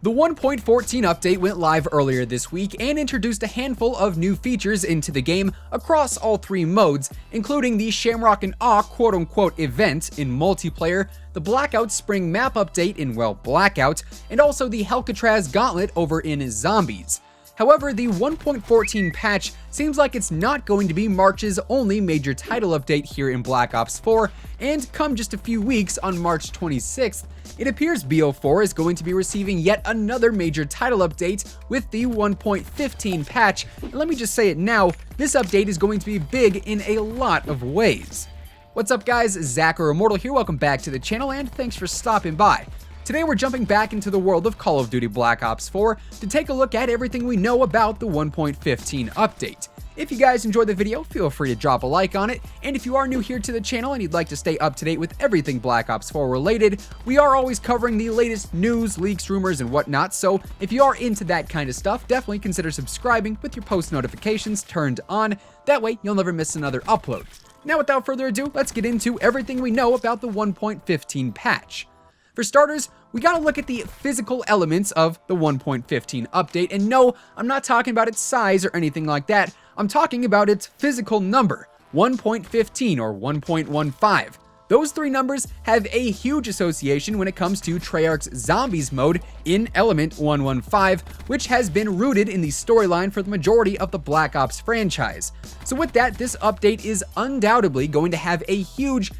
The 1.14 update went live earlier this week and introduced a handful of new features into the game across all three modes, including the Shamrock and Awe quote-unquote event in multiplayer, the Blackout Spring map update in, well, Blackout, and also the Alcatraz Gauntlet over in Zombies. However, the 1.14 patch seems like it's not going to be March's only major title update here in Black Ops 4, and come just a few weeks on March 26th, it appears BO4 is going to be receiving yet another major title update with the 1.15 patch, and let me just say it now, this update is going to be big in a lot of ways. What's up guys, Zach or Immortal here, welcome back to the channel and thanks for stopping by. Today we're jumping back into the world of Call of Duty Black Ops 4 to take a look at everything we know about the 1.15 update. If you guys enjoyed the video, feel free to drop a like on it, and if you are new here to the channel and you'd like to stay up to date with everything Black Ops 4 related, we are always covering the latest news, leaks, rumors, and whatnot, so if you are into that kind of stuff, definitely consider subscribing with your post notifications turned on, that way you'll never miss another upload. Now without further ado, let's get into everything we know about the 1.15 patch. For starters, we gotta look at the physical elements of the 1.15 update, and no, I'm not talking about its size or anything like that, I'm talking about its physical number, 1.15 or 1.15. Those three numbers have a huge association when it comes to Treyarch's Zombies mode in Element 115, which has been rooted in the storyline for the majority of the Black Ops franchise. So with that, this update is undoubtedly going to have a huge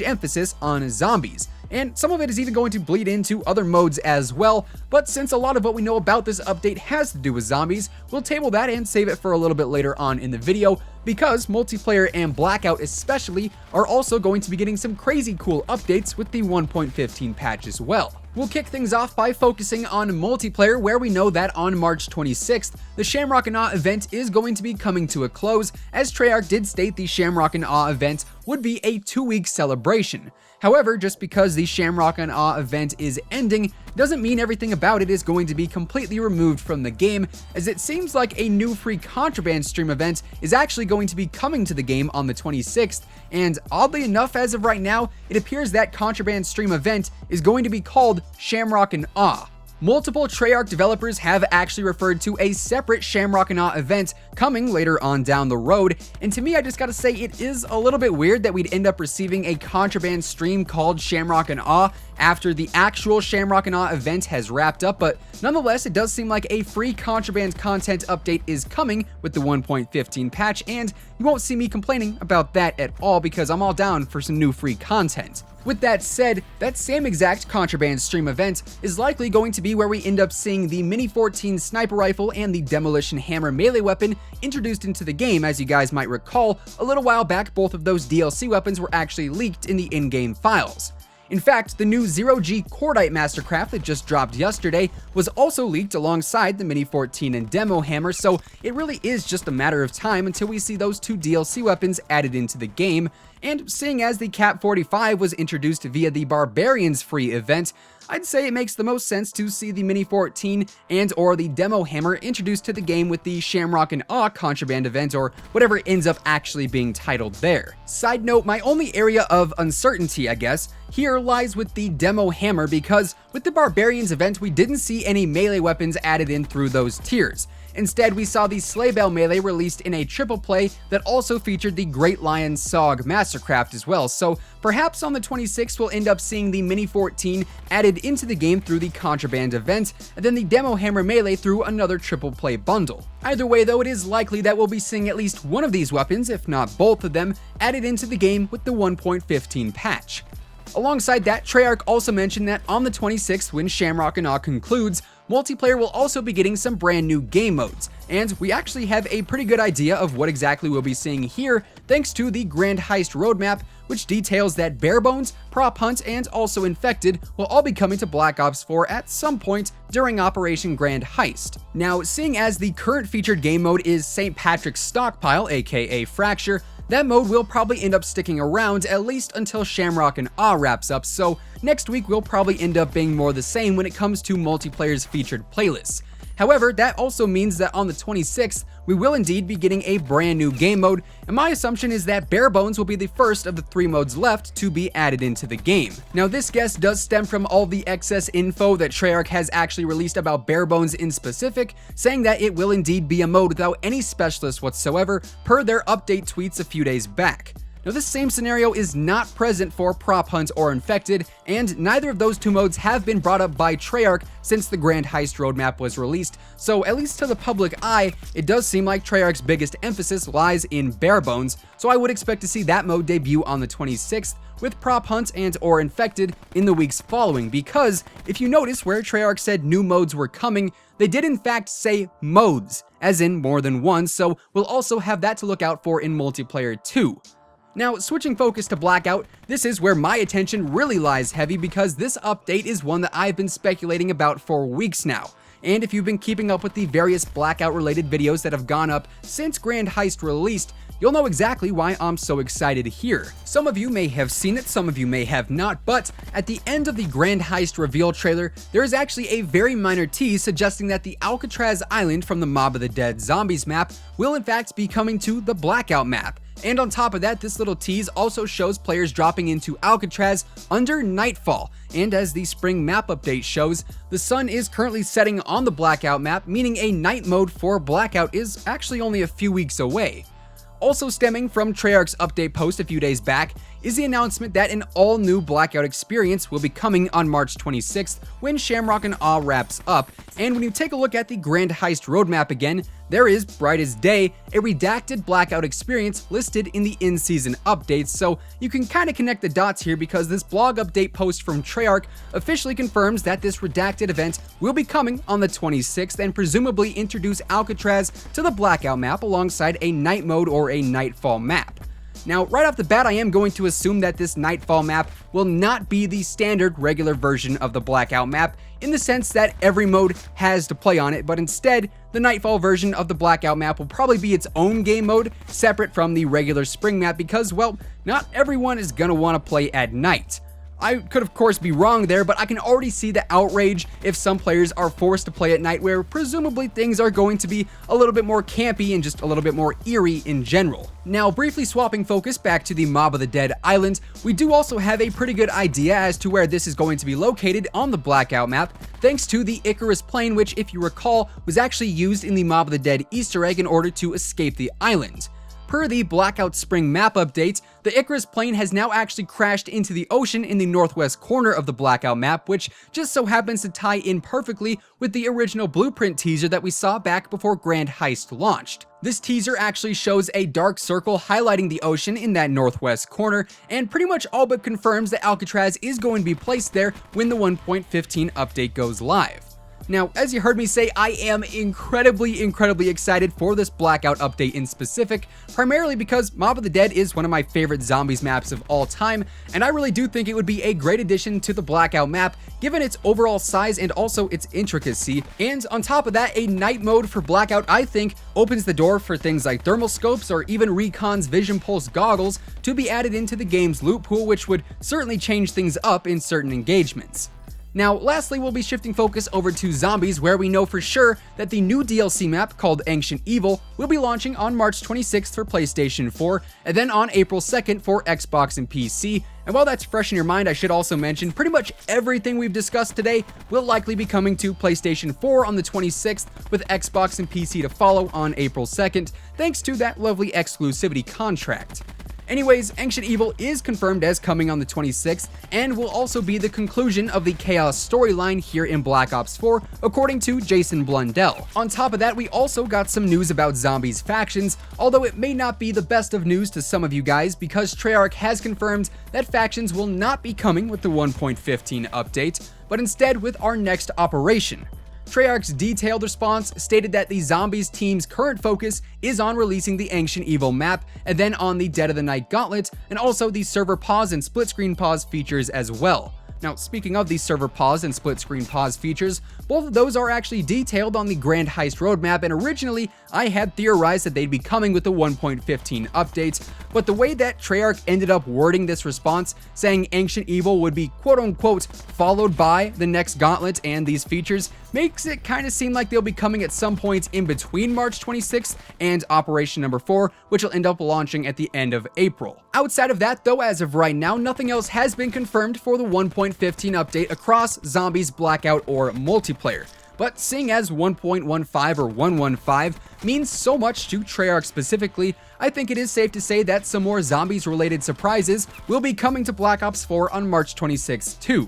emphasis on zombies. And some of it is even going to bleed into other modes as well, but since a lot of what we know about this update has to do with zombies, we'll table that and save it for a little bit later on in the video, because multiplayer and Blackout especially are also going to be getting some crazy cool updates with the 1.15 patch as well. We'll kick things off by focusing on multiplayer, where we know that on March 26th, the Shamrock and Awe event is going to be coming to a close, as Treyarch did state the Shamrock and Awe event would be a 2-week celebration. However, just because the Shamrock and Awe event is ending doesn't mean everything about it is going to be completely removed from the game, as it seems like a new free contraband stream event is actually going to be coming to the game on the 26th, and oddly enough, as of right now, it appears that contraband stream event is going to be called Shamrock and Awe. Multiple Treyarch developers have actually referred to a separate Shamrock and Awe event coming later on down the road, and to me I just gotta say it is a little bit weird that we'd end up receiving a contraband stream called Shamrock and Awe after the actual Shamrock and Awe event has wrapped up, but nonetheless it does seem like a free contraband content update is coming with the 1.15 patch, and you won't see me complaining about that at all because I'm all down for some new free content. With that said, that same exact contraband stream event is likely going to be where we end up seeing the Mini 14 sniper rifle and the demolition hammer melee weapon introduced into the game. As you guys might recall, a little while back both of those DLC weapons were actually leaked in the in-game files. In fact, the new 0G Cordite Mastercraft that just dropped yesterday was also leaked alongside the Mini 14 and Demo Hammer, so it really is just a matter of time until we see those two DLC weapons added into the game. And seeing as the Cap 45 was introduced via the Barbarians free event, I'd say it makes the most sense to see the Mini 14 and or the Demo Hammer introduced to the game with the Shamrock and Awe contraband event, or whatever ends up actually being titled there. Side note, my only area of uncertainty, I guess, here lies with the Demo Hammer, because with the Barbarians event we didn't see any melee weapons added in through those tiers. Instead, we saw the Sleigh Bell melee released in a triple play that also featured the Great Lion SOG Mastercraft as well, so perhaps on the 26th we'll end up seeing the Mini 14 added into the game through the Contraband event, and then the Demo Hammer melee through another triple play bundle. Either way though, it is likely that we'll be seeing at least one of these weapons, if not both of them, added into the game with the 1.15 patch. Alongside that, Treyarch also mentioned that on the 26th, when Shamrock and Awe concludes, multiplayer will also be getting some brand new game modes, and we actually have a pretty good idea of what exactly we'll be seeing here thanks to the Grand Heist roadmap, which details that Barebones, Prop Hunt, and also Infected will all be coming to Black Ops 4 at some point during Operation Grand Heist. Now, seeing as the current featured game mode is St. Patrick's Stockpile, aka Fracture, that mode will probably end up sticking around at least until Shamrock and Awe wraps up, so next week will probably end up being more the same when it comes to multiplayer's featured playlists. However, that also means that on the 26th, we will indeed be getting a brand new game mode, and my assumption is that Barebones will be the first of the 3 modes left to be added into the game. Now, this guess does stem from all the excess info that Treyarch has actually released about Barebones in specific, saying that it will indeed be a mode without any specialists whatsoever, per their update tweets a few days back. Now, this same scenario is not present for Prop Hunt or Infected, and neither of those 2 modes have been brought up by Treyarch since the Grand Heist roadmap was released, so at least to the public eye, it does seem like Treyarch's biggest emphasis lies in Barebones, so I would expect to see that mode debut on the 26th, with Prop Hunt and or Infected in the weeks following, because if you notice where Treyarch said new modes were coming, they did in fact say modes, as in more than one, so we'll also have that to look out for in multiplayer too. Now, switching focus to Blackout, this is where my attention really lies heavy because this update is one that I've been speculating about for weeks now. And if you've been keeping up with the various Blackout related videos that have gone up since Grand Heist released, you'll know exactly why I'm so excited here. Some of you may have seen it, some of you may have not, but at the end of the Grand Heist reveal trailer, there is actually a very minor tease suggesting that the Alcatraz island from the Mob of the Dead Zombies map will in fact be coming to the Blackout map. And on top of that, this little tease also shows players dropping into Alcatraz under Nightfall, and as the spring map update shows, the sun is currently setting on the Blackout map, meaning a night mode for Blackout is actually only a few weeks away. Also stemming from Treyarch's update post a few days back is the announcement that an all-new Blackout experience will be coming on March 26th when Shamrock and Awe wraps up, and when you take a look at the Grand Heist roadmap again, there is, bright as day, a redacted Blackout experience listed in the in-season updates, so you can kind of connect the dots here because this blog update post from Treyarch officially confirms that this redacted event will be coming on the 26th and presumably introduce Alcatraz to the Blackout map alongside a night mode or a Nightfall map. Now, right off the bat, I am going to assume that this Nightfall map will not be the standard regular version of the Blackout map in the sense that every mode has to play on it, but instead, the Nightfall version of the Blackout map will probably be its own game mode separate from the regular spring map because, well, not everyone is gonna want to play at night. I could of course be wrong there, but I can already see the outrage if some players are forced to play at night where presumably things are going to be a little bit more campy and just a little bit more eerie in general. Now, briefly swapping focus back to the Mob of the Dead island, we do also have a pretty good idea as to where this is going to be located on the Blackout map, thanks to the Icarus plane, which if you recall was actually used in the Mob of the Dead Easter egg in order to escape the island. Per the Blackout Spring map update, the Icarus plane has now actually crashed into the ocean in the northwest corner of the Blackout map, which just so happens to tie in perfectly with the original blueprint teaser that we saw back before Grand Heist launched. This teaser actually shows a dark circle highlighting the ocean in that northwest corner, and pretty much all but confirms that Alcatraz is going to be placed there when the 1.15 update goes live. Now, as you heard me say, I am incredibly excited for this Blackout update in specific, primarily because Mob of the Dead is one of my favorite zombies maps of all time, and I really do think it would be a great addition to the Blackout map, given its overall size and also its intricacy. And on top of that, a night mode for Blackout, I think, opens the door for things like thermal scopes or even Recon's Vision Pulse goggles to be added into the game's loot pool, which would certainly change things up in certain engagements. Now, lastly, we'll be shifting focus over to zombies, where we know for sure that the new DLC map called Ancient Evil will be launching on March 26th for PlayStation 4, and then on April 2nd for Xbox and PC. And while that's fresh in your mind, I should also mention pretty much everything we've discussed today will likely be coming to PlayStation 4 on the 26th, with Xbox and PC to follow on April 2nd, thanks to that lovely exclusivity contract. Anyways, Ancient Evil is confirmed as coming on the 26th, and will also be the conclusion of the Chaos storyline here in Black Ops 4, according to Jason Blundell. On top of that, we also got some news about Zombies factions, although it may not be the best of news to some of you guys, because Treyarch has confirmed that factions will not be coming with the 1.15 update, but instead with our next operation. Treyarch's detailed response stated that the Zombies team's current focus is on releasing the Ancient Evil map, and then on the Dead of the Night Gauntlet, and also the server pause and split screen pause features as well. Now, speaking of the server pause and split screen pause features, both of those are actually detailed on the Grand Heist roadmap, and originally I had theorized that they'd be coming with the 1.15 updates, but the way that Treyarch ended up wording this response, saying Ancient Evil would be quote-unquote followed by the next Gauntlet and these features, makes it kind of seem like they'll be coming at some point in between March 26th and Operation Number 4, which will end up launching at the end of April. Outside of that though, as of right now, nothing else has been confirmed for the 1.15 update across Zombies, Blackout, or multiplayer. But seeing as 1.15 or 115 means so much to Treyarch specifically, I think it is safe to say that some more zombies-related surprises will be coming to Black Ops 4 on March 26th too.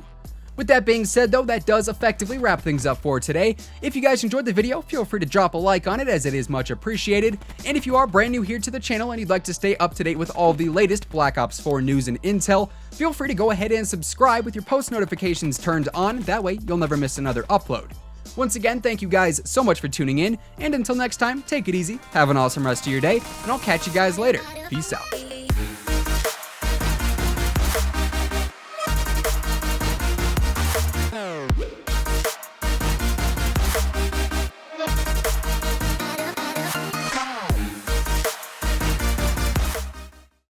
With that being said though, that does effectively wrap things up for today. If you guys enjoyed the video, feel free to drop a like on it as it is much appreciated. And if you are brand new here to the channel and you'd like to stay up to date with all the latest Black Ops 4 news and intel, feel free to go ahead and subscribe with your post notifications turned on, that way you'll never miss another upload. Once again, thank you guys so much for tuning in, and until next time, take it easy, have an awesome rest of your day, and I'll catch you guys later. Peace out.